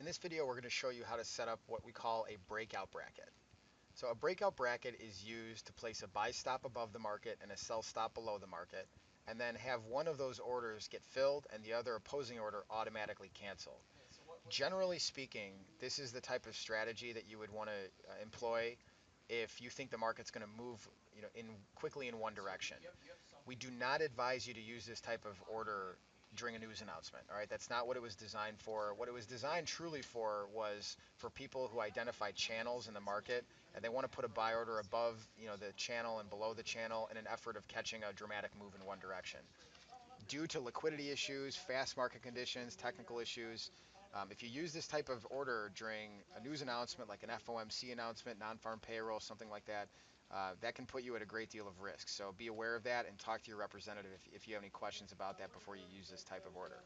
In this video, we're going to show you how to set up what we call a breakout bracket. So a breakout bracket is used to place a buy stop above the market and a sell stop below the market, and then have one of those orders get filled and the other opposing order automatically canceled. Generally speaking, this is the type of strategy that you would want to employ if you think the market's going to move, quickly in one direction. We do not advise you to use this type of order during a news announcement. All right, that's not what it was designed for. What it was designed truly for was for people who identify channels in the market and they want to put a buy order above, the channel and below the channel in an effort of catching a dramatic move in one direction. Due to liquidity issues, fast market conditions, technical issues, if you use this type of order during a news announcement like an FOMC announcement, non-farm payroll, something like that, that can put you at a great deal of risk. So be aware of that and talk to your representative if you have any questions about that before you use this type of order.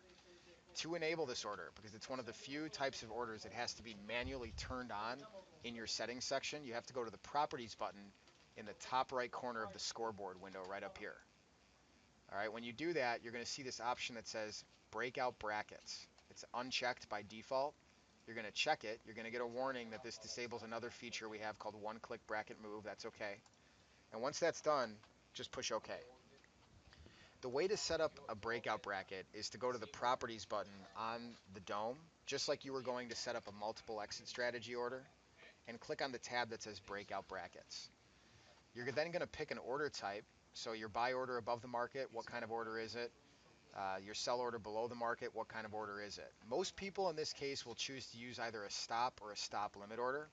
To enable this order, because it's one of the few types of orders that has to be manually turned on in your settings section, you have to go to the Properties button in the top right corner of the scoreboard window right up here. All right, when you do that, you're going to see this option that says Breakout Brackets. It's unchecked by default. You're going to check it. You're going to get a warning that this disables another feature we have called one-click bracket move. That's okay. And once that's done, just push OK. The way to set up a breakout bracket is to go to the Properties button on the dome, just like you were going to set up a multiple exit strategy order, and click on the tab that says Breakout Brackets. You're then going to pick an order type. So your buy order above the market, what kind of order is it? Your sell order below the market, what kind of order is it? Most people in this case will choose to use either a stop or a stop limit order.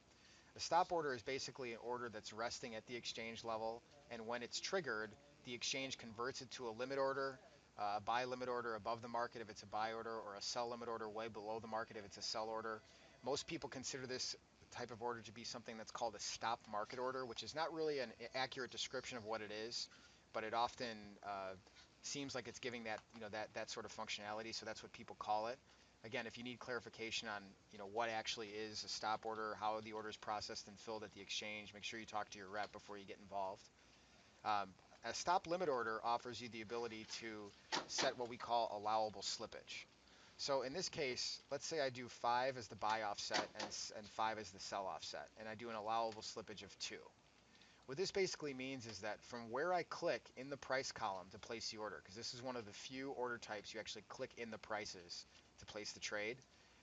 A stop order is basically an order that's resting at the exchange level, and when it's triggered, the exchange converts it to a limit order, a buy limit order above the market if it's a buy order, or a sell limit order way below the market if it's a sell order. Most people consider this type of order to be something that's called a stop market order, which is not really an accurate description of what it is, but it often seems like it's giving that sort of functionality, so that's what people call it. Again, if you need clarification on what actually is a stop order, how the order is processed and filled at the exchange, make sure you talk to your rep before you get involved. A stop limit order offers you the ability to set what we call allowable slippage. So in this case, let's say I do 5 as the buy offset and 5 as the sell offset, and I do an allowable slippage of 2. What this basically means is that from where I click in the price column to place the order, because this is one of the few order types you actually click in the prices to place the trade,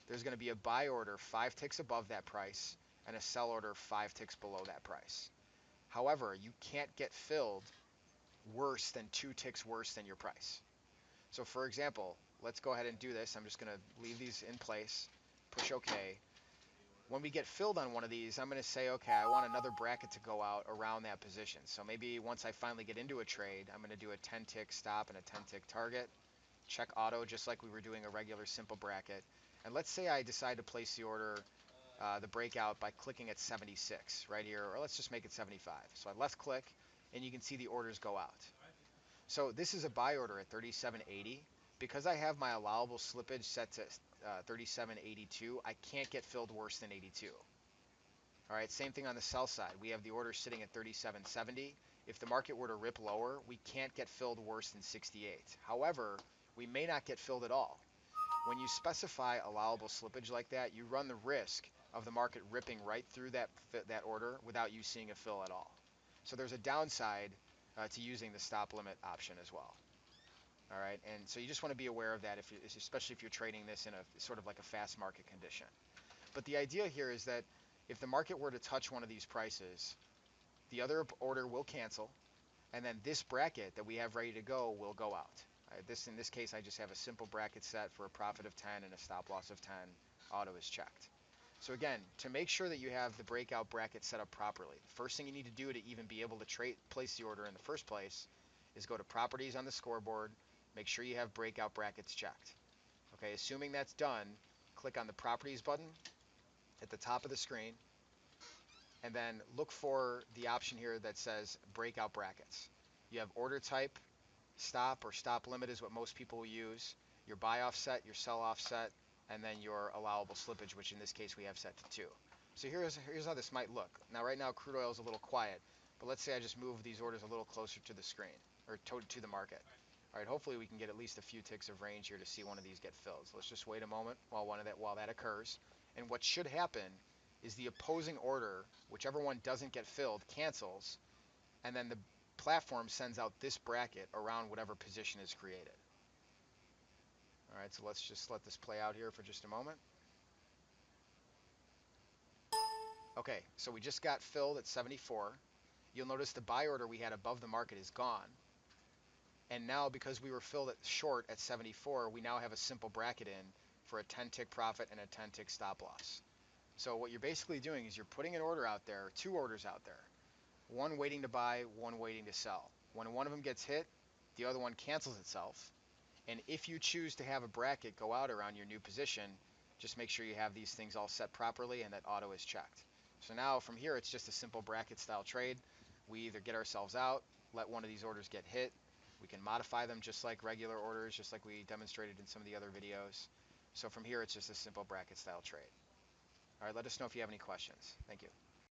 there's going to be a buy order 5 ticks above that price and a sell order 5 ticks below that price. However, you can't get filled worse than 2 ticks worse than your price. So for example, let's go ahead and do this. I'm just going to leave these in place, push OK. When we get filled on one of these, I'm going to say, okay, I want another bracket to go out around that position. So maybe once I finally get into a trade, I'm going to do a 10-tick stop and a 10-tick target. Check auto just like we were doing a regular simple bracket. And let's say I decide to place the order, the breakout, by clicking at 76 right here, or let's just make it 75. So I left click, and you can see the orders go out. So this is a buy order at 37.80. Because I have my allowable slippage set to 37.82, I can't get filled worse than 82. All right, same thing on the sell side. We have the order sitting at 37.70. If the market were to rip lower, we can't get filled worse than 68. However, we may not get filled at all. When you specify allowable slippage like that, you run the risk of the market ripping right through that order without you seeing a fill at all. So there's a downside to using the stop limit option as well. All right, and so you just want to be aware of that, especially if you're trading this in a sort of like a fast market condition. But the idea here is that if the market were to touch one of these prices, the other order will cancel, and then this bracket that we have ready to go will go out. In this case, I just have a simple bracket set for a profit of 10 and a stop loss of 10. Auto is checked. So again, to make sure that you have the breakout bracket set up properly, the first thing you need to do to even be able to place the order in the first place is go to Properties on the scoreboard. Make sure you have breakout brackets checked. Okay, assuming that's done, click on the Properties button at the top of the screen, and then look for the option here that says breakout brackets. You have order type, stop or stop limit is what most people will use, your buy offset, your sell offset, and then your allowable slippage, which in this case we have set to 2. So here's how this might look. Now right now crude oil is a little quiet, but let's say I just move these orders a little closer to the screen, or to the market. All right, hopefully we can get at least a few ticks of range here to see one of these get filled. So let's just wait a moment while that occurs. And what should happen is the opposing order, whichever one doesn't get filled, cancels, and then the platform sends out this bracket around whatever position is created. All right, so let's just let this play out here for just a moment. Okay, so we just got filled at 74. You'll notice the buy order we had above the market is gone. And now, because we were filled at short at 74, we now have a simple bracket in for a 10 tick profit and a 10 tick stop loss. So what you're basically doing is you're putting an order out there, two orders out there, one waiting to buy, one waiting to sell. When one of them gets hit, the other one cancels itself. And if you choose to have a bracket go out around your new position, just make sure you have these things all set properly and that auto is checked. So now from here, it's just a simple bracket style trade. We either get ourselves out, let one of these orders get hit. We can modify them just like regular orders, just like we demonstrated in some of the other videos. So from here, it's just a simple bracket style trade. All right, let us know if you have any questions. Thank you.